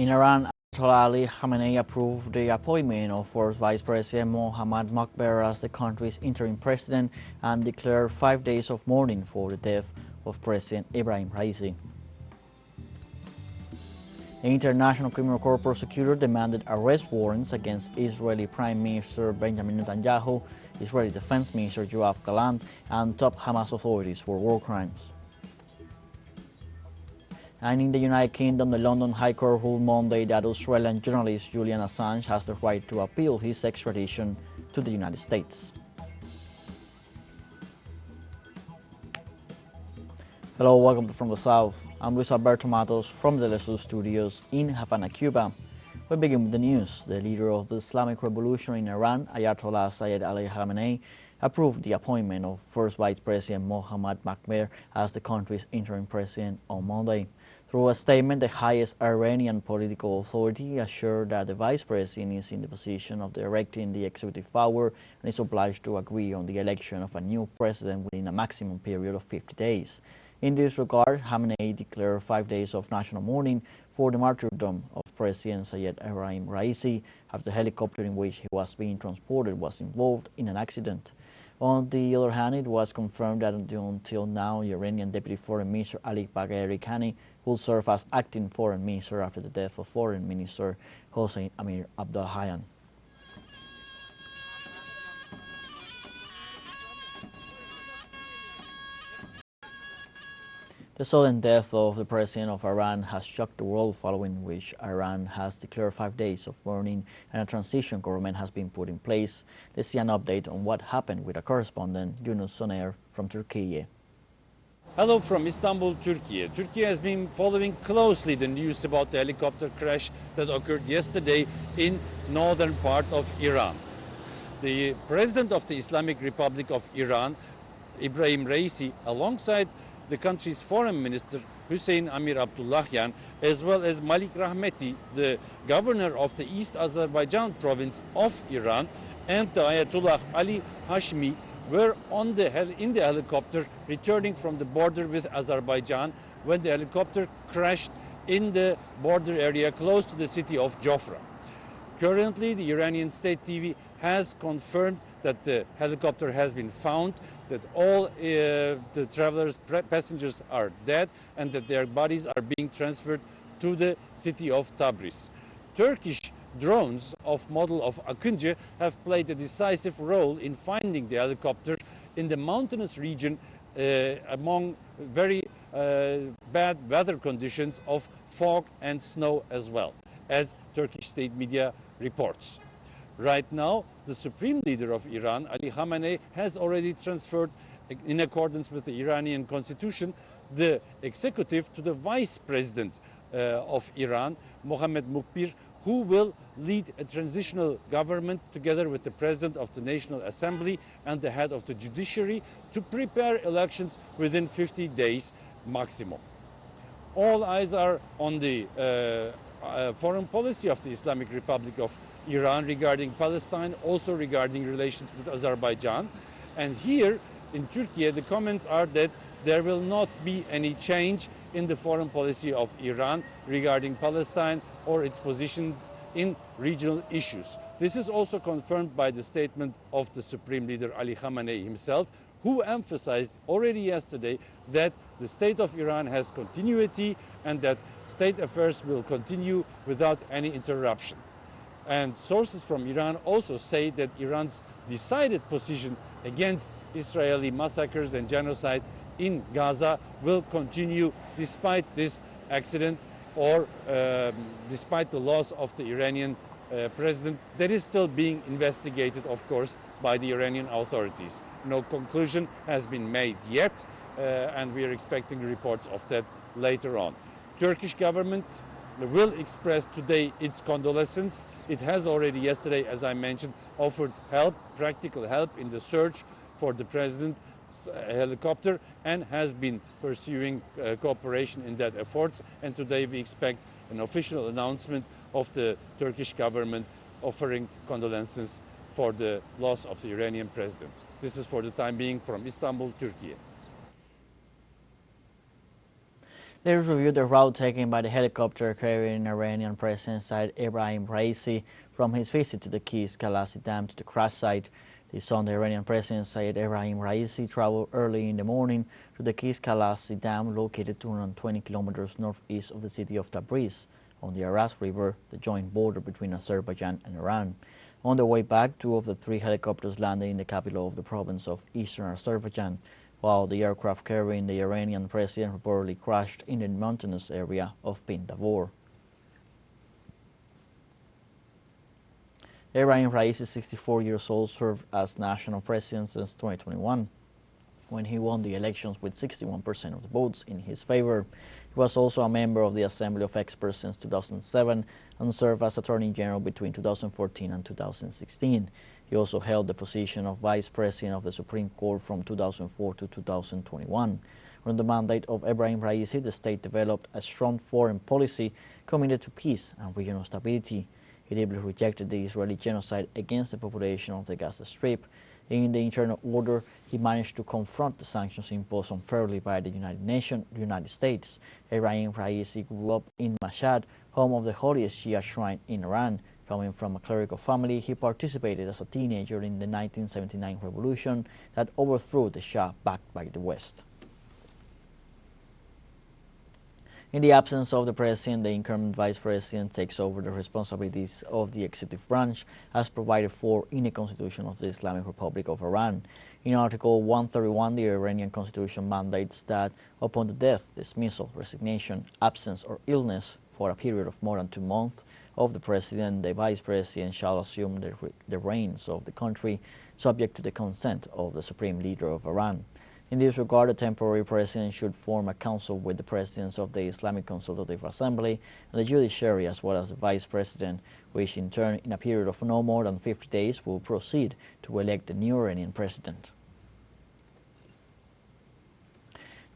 In Iran, Ayatollah Ali Khamenei approved the appointment of first Vice President Mohammad Mokber as the country's interim president and declared 5 days of mourning for the death of President Ibrahim Raisi. The International Criminal Court Prosecutor demanded arrest warrants against Israeli Prime Minister Benjamin Netanyahu, Israeli Defense Minister Yoav Gallant, and top Hamas authorities for war crimes. And in the United Kingdom, the London High Court ruled Monday that Australian journalist Julian Assange has the right to appeal his extradition to the United States. Hello, welcome to From the South. I'm Luis Alberto Matos from the teleSUR studios in Havana, Cuba. We begin with the news. The leader of the Islamic Revolution in Iran, Ayatollah Sayyid Ali Khamenei, approved the appointment of first Vice President Mohammad Mokber as the country's interim president on Monday. Through a statement, the highest Iranian political authority assured that the vice president is in the position of directing the executive power and is obliged to agree on the election of a new president within a maximum period of 50 days. In this regard, Khamenei declared 5 days of national mourning for the martyrdom of President Sayyid Ibrahim Raisi after the helicopter in which he was being transported was involved in an accident. On the other hand, it was confirmed that until now, Iranian Deputy Foreign Minister Ali Bagheri Khani will serve as acting foreign minister after the death of Foreign Minister Hossein Amir Abdollahian. The sudden death of the president of Iran has shocked the world, following which Iran has declared 5 days of mourning and a transition government has been put in place. Let's see an update on what happened with our correspondent Yunus Soner from Turkey. Hello from Istanbul, Turkey. Turkey has been following closely the news about the helicopter crash that occurred yesterday in northern part of Iran. The president of the Islamic Republic of Iran, Ibrahim Raisi, alongside the country's foreign minister Hossein Amir Abdollahian, as well as Malik Rahmeti, the governor of the East Azerbaijan province of Iran, and the Ayatollah Ali Hashmi were in the helicopter returning from the border with Azerbaijan when the helicopter crashed in the border area close to the city of Jofra. Currently, the Iranian state TV has confirmed that the helicopter has been found, that all the passengers are dead, and that their bodies are being transferred to the city of Tabriz. Turkish drones of model of Akıncı have played a decisive role in finding the helicopter in the mountainous region among very bad weather conditions of fog and snow, as well as Turkish state media reports. Right now, the supreme leader of Iran, Ali Khamenei, has already transferred, in accordance with the Iranian constitution, the executive to the vice president of Iran, Mohammad Mokber, who will lead a transitional government together with the president of the National Assembly and the head of the judiciary to prepare elections within 50 days maximum. All eyes are on the foreign policy of the Islamic Republic of Iran regarding Palestine, also regarding relations with Azerbaijan. And here in Turkey, the comments are that there will not be any change in the foreign policy of Iran regarding Palestine or its positions in regional issues. This is also confirmed by the statement of the Supreme Leader Ali Khamenei himself, who emphasized already yesterday that the state of Iran has continuity and that state affairs will continue without any interruption. And sources from Iran also say that Iran's decided position against Israeli massacres and genocide in Gaza will continue despite this accident or despite the loss of the Iranian president that is still being investigated, of course, by the Iranian authorities. No conclusion has been made yet, and we are expecting reports of that later on. Turkish government will express today its condolences. It has already yesterday, as I mentioned, offered help, practical help in the search for the president's helicopter, and has been pursuing cooperation in that effort. And today we expect an official announcement of the Turkish government offering condolences for the loss of the Iranian president. This is for the time being from Istanbul, Turkey. Leaders reviewed the route taken by the helicopter carrying Iranian President Saeed Ibrahim Raisi from his visit to the Keys Khalasi Dam to the crash site. This Sunday, Iranian President Saeed Ibrahim Raisi traveled early in the morning to the Keys Khalasi Dam, located 220 kilometers northeast of the city of Tabriz, on the Aras River, the joint border between Azerbaijan and Iran. On their way back, 2 of the 3 helicopters landed in the capital of the province of eastern Azerbaijan, while the aircraft carrying the Iranian president reportedly crashed in the mountainous area of Pindavor. Ibrahim Raisi, 64 years old, served as national president since 2021, when he won the elections with 61% of the votes in his favor. He was also a member of the Assembly of Experts since 2007 and served as Attorney General between 2014 and 2016. He also held the position of Vice President of the Supreme Court from 2004 to 2021. Under the mandate of Ibrahim Raisi, the state developed a strong foreign policy committed to peace and regional stability. He deeply rejected the Israeli genocide against the population of the Gaza Strip. In the internal order, he managed to confront the sanctions imposed unfairly by the United States. Ibrahim Raisi grew up in Mashhad, home of the holiest Shia shrine in Iran. Coming from a clerical family, he participated as a teenager in the 1979 revolution that overthrew the Shah backed by the West. In the absence of the president, the incumbent vice president takes over the responsibilities of the executive branch as provided for in the Constitution of the Islamic Republic of Iran. In Article 131, the Iranian Constitution mandates that upon the death, dismissal, resignation, absence, or illness for a period of more than 2 months of the president, the vice president shall assume the reins of the country, subject to the consent of the supreme leader of Iran. In this regard, the temporary president should form a council with the presidents of the Islamic Consultative Assembly and the judiciary, as well as the vice president, which in turn, in a period of no more than 50 days, will proceed to elect the new Iranian president.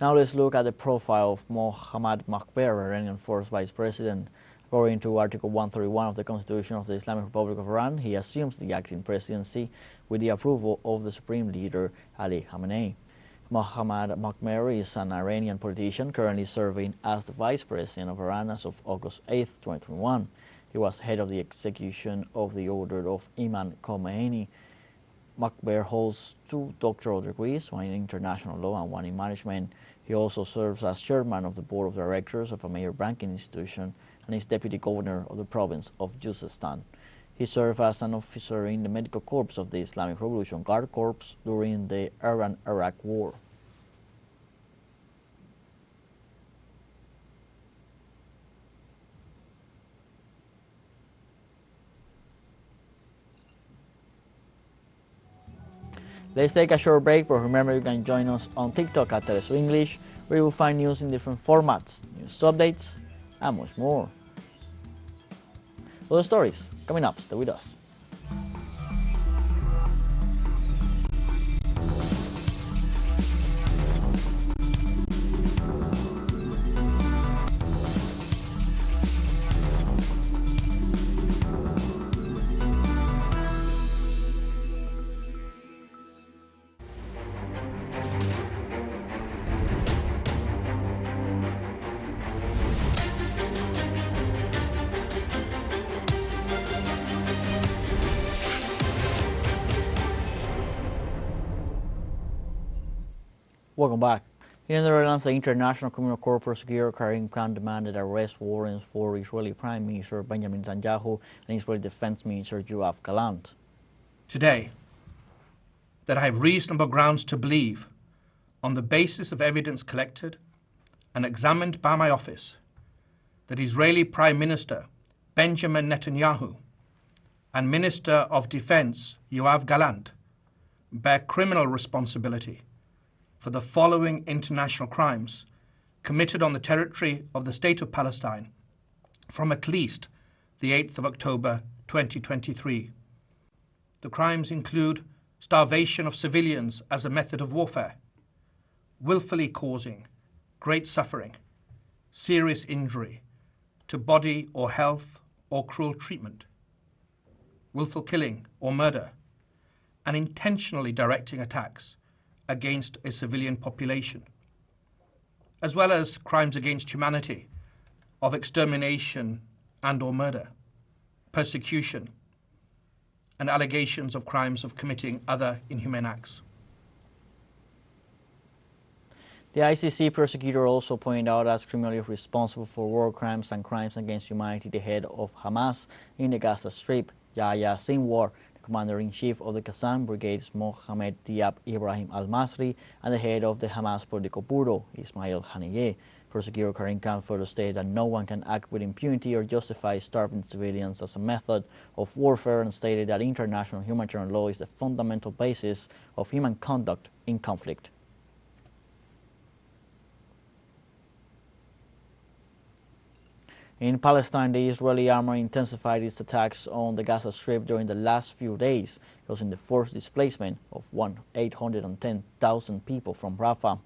Now let's look at the profile of Mohammad Makber, Iranian first vice president. According to Article 131 of the Constitution of the Islamic Republic of Iran, he assumes the acting presidency with the approval of the supreme leader Ali Khamenei. Mohammad Makber is an Iranian politician currently serving as the vice president of Iran as of August 8, 2021. He was head of the execution of the order of Imam Khomeini. Makber holds 2 doctoral degrees, one in international law and one in management. He also serves as chairman of the board of directors of a major banking institution and is deputy governor of the province of Khuzestan. He served as an officer in the Medical Corps of the Islamic Revolution Guard Corps during the Iran-Iraq War. Let's take a short break, but remember you can join us on TikTok at teleSUR English, where you will find news in different formats, news updates, and much more. Other stories coming up. Stay with us. Welcome back. In the Netherlands, the International Criminal Court Prosecutor Karim Khan demanded arrest warrants for Israeli Prime Minister Benjamin Netanyahu and Israeli Defense Minister Yoav Gallant. Today, that I have reasonable grounds to believe, on the basis of evidence collected and examined by my office, that Israeli Prime Minister Benjamin Netanyahu and Minister of Defense Yoav Gallant bear criminal responsibility for the following international crimes committed on the territory of the State of Palestine from at least the 8th of October 2023. The crimes include starvation of civilians as a method of warfare, willfully causing great suffering, serious injury to body or health or cruel treatment, willful killing or murder, and intentionally directing attacks against a civilian population. as well as crimes against humanity of extermination and/or murder, persecution, and allegations of crimes of committing other inhumane acts. The ICC Prosecutor also pointed out as criminally responsible for war crimes and crimes against humanity the head of Hamas in the Gaza Strip, Yahya Sinwar, the Commander-in-Chief of the Qassam Brigades Mohammed Diab Ibrahim al-Masri, and the head of the Hamas Political Bureau, Ismail Haniyeh. Prosecutor Karim Khan further stated that no one can act with impunity or justify starving civilians as a method of warfare, and stated that international humanitarian law is the fundamental basis of human conduct in conflict. In Palestine, the Israeli army intensified its attacks on the Gaza Strip during the last few days, causing the forced displacement of 810,000 people from Rafah.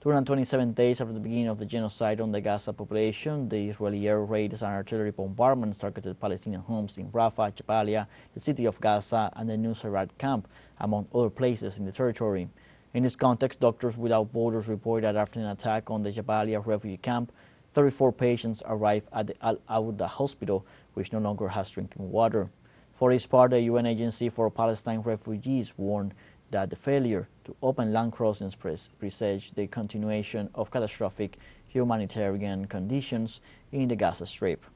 227 days after the beginning of the genocide on the Gaza population, the Israeli air raids and artillery bombardments targeted Palestinian homes in Rafah, Jabalia, the city of Gaza, and the Nusayrat camp, among other places in the territory. In this context, Doctors Without Borders reported that after an attack on the Jabalia refugee camp, 34 patients arrived at the Al-Awda hospital, which no longer has drinking water. For its part, the UN Agency for Palestine Refugees warned that the failure to open land crossings presaged the continuation of catastrophic humanitarian conditions in the Gaza Strip.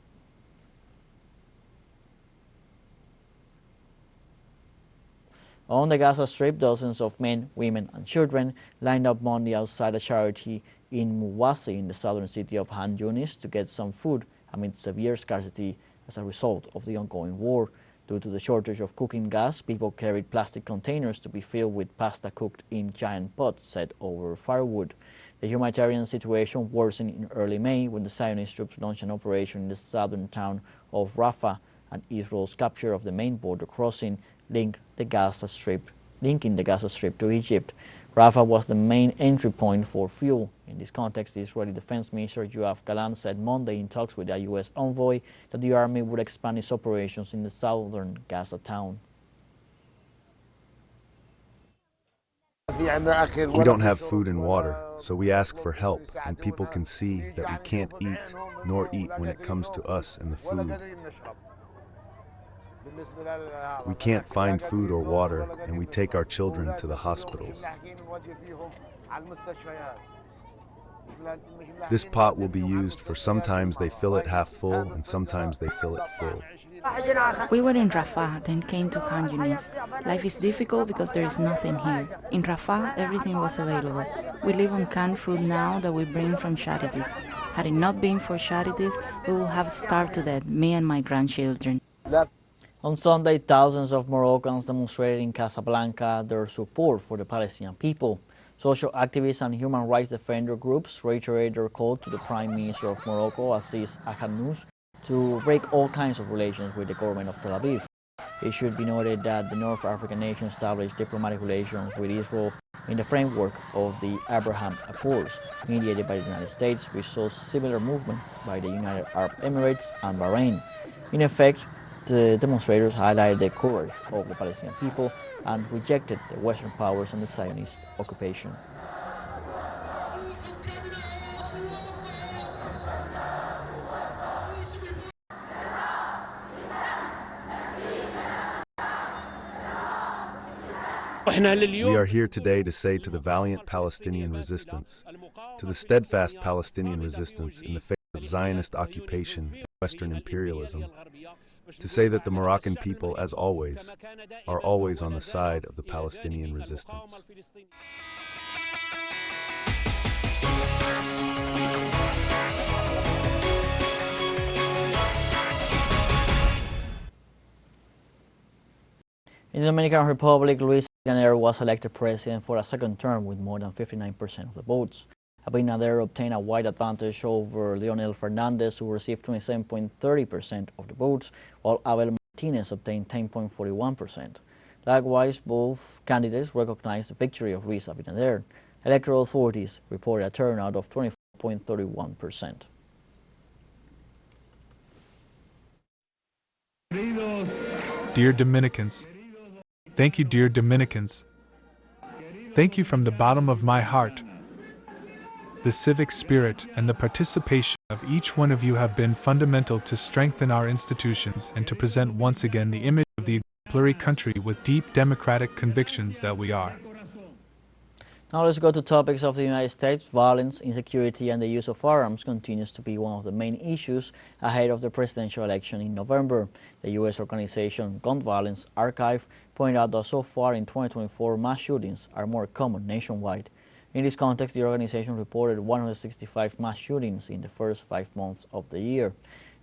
On the Gaza Strip, dozens of men, women, and children lined up Monday outside a charity in Muwasi in the southern city of Han Yunis to get some food amid severe scarcity as a result of the ongoing war. Due to the shortage of cooking gas, people carried plastic containers to be filled with pasta cooked in giant pots set over firewood. The humanitarian situation worsened in early May when the Zionist troops launched an operation in the southern town of Rafah, and Israel's capture of the main border crossing linking the Gaza Strip to Egypt. Rafah was the main entry point for fuel. In this context, the Israeli Defense Minister Yoav Gallant said Monday in talks with a U.S. envoy that the army would expand its operations in the southern Gaza town. We don't have food and water, so we ask for help, and people can see that we can't eat, nor eat when it comes to us and the food. We can't find food or water, and we take our children to the hospitals. This pot will be used for sometimes they fill it half full and sometimes they fill it full. We were in Rafah, then came to Khan Yunis. Life is difficult because there is nothing here. In Rafah, everything was available. We live on canned food now that we bring from charities. Had it not been for charities, we would have starved to death, me and my grandchildren. On Sunday, thousands of Moroccans demonstrated in Casablanca their support for the Palestinian people. Social activists and human rights defender groups reiterated their call to the Prime Minister of Morocco, Aziz Al-Hannous, to break all kinds of relations with the government of Tel Aviv. It should be noted that the North African nation established diplomatic relations with Israel in the framework of the Abraham Accords, mediated by the United States, which saw similar movements by the United Arab Emirates and Bahrain. In effect, the demonstrators highlighted the courage of the Palestinian people and rejected the Western powers and the Zionist occupation. We are here today to say to the valiant Palestinian resistance, to the steadfast Palestinian resistance in the face of Zionist occupation and Western imperialism, to say that the Moroccan people, as always, are always on the side of the Palestinian resistance. In the Dominican Republic, Luis Abinader was elected president for a second term with more than 59% of the votes. Abinader obtained a wide advantage over Leonel Fernandez, who received 27.30% of the votes, while Abel Martinez obtained 10.41%. Likewise, both candidates recognized the victory of Luis Abinader. Electoral authorities reported a turnout of 24.31%. Dear Dominicans, thank you, dear Dominicans. Thank you from the bottom of my heart. the civic spirit, and the participation of each one of you have been fundamental to strengthen our institutions and to present once again the image of the exemplary country with deep democratic convictions that we are. Now let's go to topics of the United States. Violence, insecurity, and the use of firearms continues to be one of the main issues ahead of the presidential election in November. The U.S. organization Gun Violence Archive pointed out that so far in 2024, mass shootings are more common nationwide. In this context, the organization reported 165 mass shootings in the first 5 months of the year.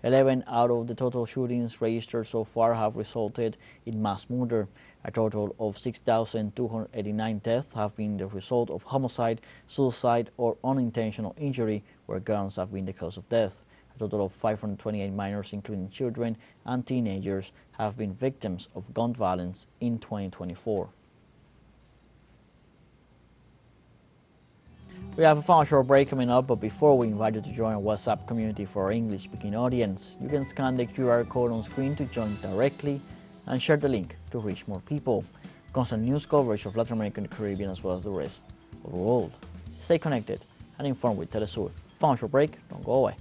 11 out of the total shootings registered so far have resulted in mass murder. A total of 6,289 deaths have been the result of homicide, suicide, or unintentional injury, where guns have been the cause of death. A total of 528 minors, including children and teenagers, have been victims of gun violence in 2024. We have a final short break coming up, but before we invite you to join our WhatsApp community for our English-speaking audience, you can scan the QR code on screen to join directly and share the link to reach more people. Constant news coverage of Latin America and the Caribbean as well as the rest of the world. Stay connected and informed with teleSUR. Final short break, don't go away.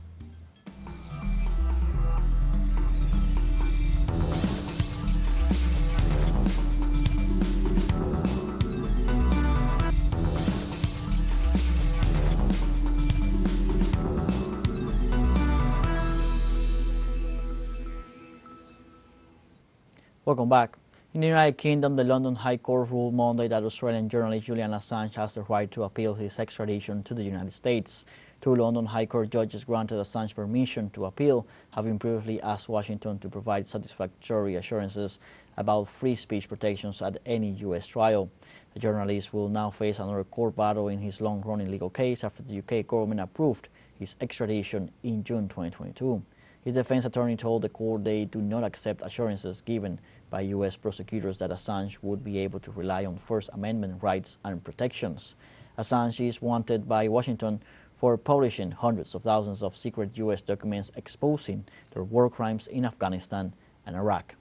Welcome back. In the United Kingdom, the London High Court ruled Monday that Australian journalist Julian Assange has the right to appeal his extradition to the United States. Two London High Court judges granted Assange permission to appeal, having previously asked Washington to provide satisfactory assurances about free speech protections at any U.S. trial. The journalist will now face another court battle in his long-running legal case after the UK government approved his extradition in June 2022. His defense attorney told the court they do not accept assurances given by U.S. prosecutors that Assange would be able to rely on First Amendment rights and protections. Assange is wanted by Washington for publishing hundreds of thousands of secret U.S. documents exposing their war crimes in Afghanistan and Iraq.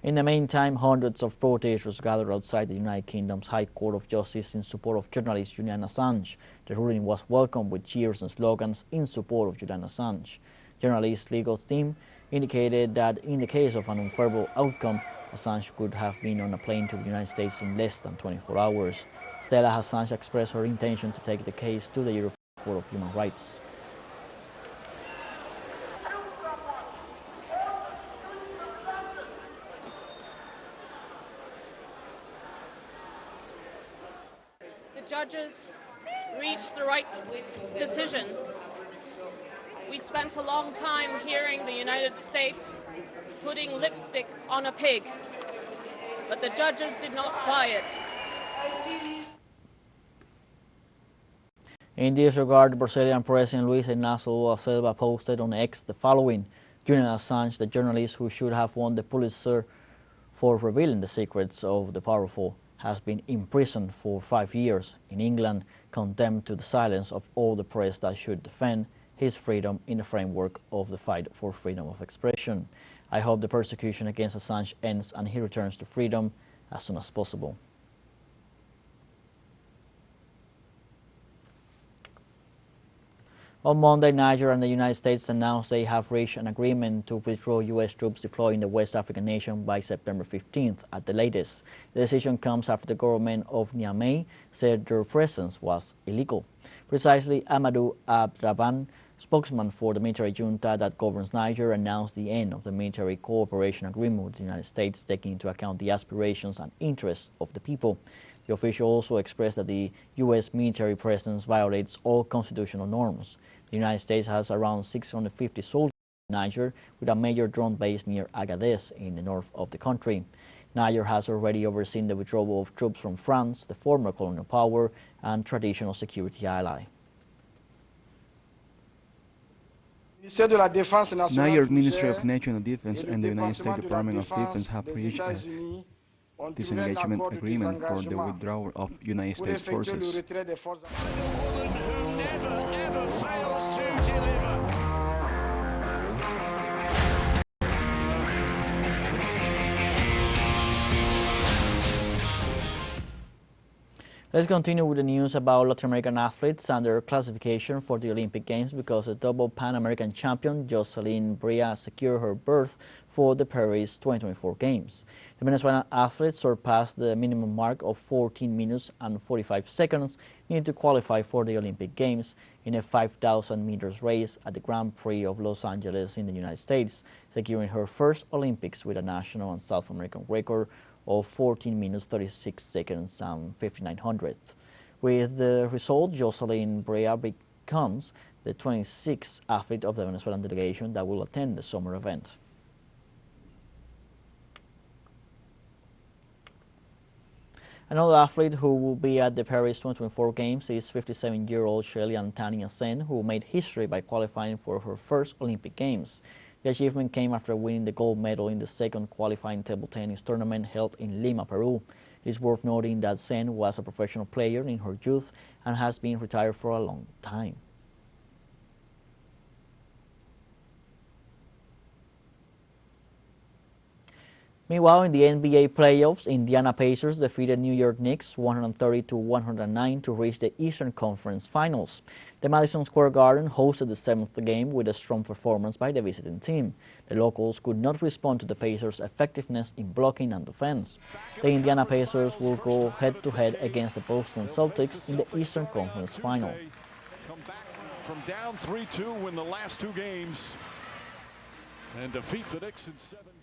In the meantime, hundreds of protesters gathered outside the United Kingdom's High Court of Justice in support of journalist Julian Assange. The ruling was welcomed with cheers and slogans in support of Julian Assange. Journalist's legal team indicated that in the case of an unfavorable outcome, Assange could have been on a plane to the United States in less than 24 hours. Stella Assange expressed her intention to take the case to the European Court of Human Rights. Judges reached the right decision. We spent a long time hearing the United States putting lipstick on a pig, but the judges did not buy it. In this regard, the Brazilian President Luiz Inácio Lula da Silva posted on X the following: Julian Assange, the journalist who should have won the Pulitzer for revealing the secrets of the powerful, has been imprisoned for 5 years in England, condemned to the silence of all the press that should defend his freedom in the framework of the fight for freedom of expression. I hope the persecution against Assange ends and he returns to freedom as soon as possible. On Monday, Niger and the United States announced they have reached an agreement to withdraw U.S. troops deployed in the West African nation by September 15th at the latest. The decision comes after the government of Niamey said their presence was illegal. Precisely, Amadou Abdraban, spokesman for the military junta that governs Niger, announced the end of the military cooperation agreement with the United States, taking into account the aspirations and interests of the people. The official also expressed that the U.S. military presence violates all constitutional norms. The United States has around 650 soldiers in Niger, with a major drone base near Agadez in the north of the country. Niger has already overseen the withdrawal of troops from France, the former colonial power and traditional security ally. Niger Ministry of National Defense and the United States Department of Defense have reached a disengagement agreement for the withdrawal of United States forces. Let's continue with the news about Latin American athletes and their classification for the Olympic Games because the double Pan American champion Jocelyn Brea secured her berth for the Paris 2024 Games. The Venezuelan athlete surpassed the minimum mark of 14 minutes and 45 seconds needed to qualify for the Olympic Games in a 5,000 meters race at the Grand Prix of Los Angeles in the United States, securing her first Olympics with a national and South American record of 14 minutes 36 seconds and 59 hundredths. With the result, Jocelyn Brea becomes the 26th athlete of the Venezuelan delegation that will attend the summer event. Another athlete who will be at the Paris 2024 Games is 57-year-old Chilean Tania Sen, who made history by qualifying for her first Olympic Games. The achievement came after winning the gold medal in the second qualifying table tennis tournament held in Lima, Peru. It is worth noting that Sen was a professional player in her youth and has been retired for a long time. Meanwhile, in the NBA playoffs, Indiana Pacers defeated New York Knicks 130-109 to reach the Eastern Conference Finals. The Madison Square Garden hosted the seventh game with a strong performance by the visiting team. The locals could not respond to the Pacers' effectiveness in blocking and defense. The Indiana Pacers will go head-to-head against the Boston Celtics in the Eastern Conference Final. Come back from down 3-2, win the last two games, and defeat the Knicks in 7 games.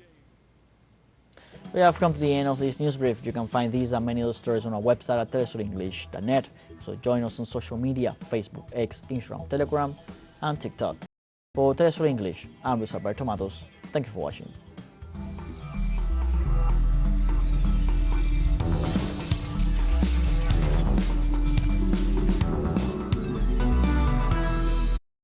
We have come to the end of this news brief. You can find these and many other stories on our website at telesurenglish.net. So join us on social media, Facebook, X, Instagram, Telegram, and TikTok. For Telesur English, I'm Luis Alberto Matos. Thank you for watching.